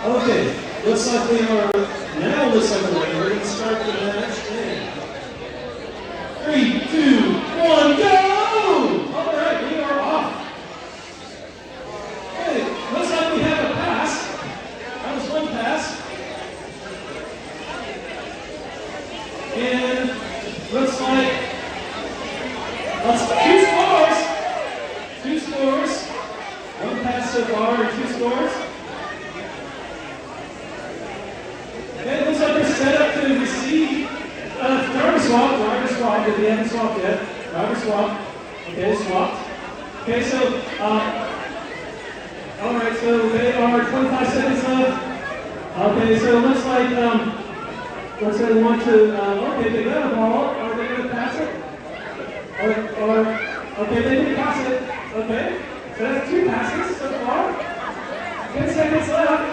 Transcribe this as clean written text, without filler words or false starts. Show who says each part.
Speaker 1: Okay, looks like we are, now looks like we're going to start the match in 3, 2, 1, go! All right, we are off. Okay, looks like we have a pass. That was one pass. And looks like that's two scores. One pass so far and 2 scores. Okay, looks like they're set up to receive. Driver swap, if they haven't swapped yet. Driver swap. Okay, swapped. Okay, so, alright, so they are 25 seconds left. Okay, so it looks like, they want to, okay, they got a ball. Are they going to pass it? Okay, they didn't pass it. Okay, so that's 2 passes so far. 10 seconds left.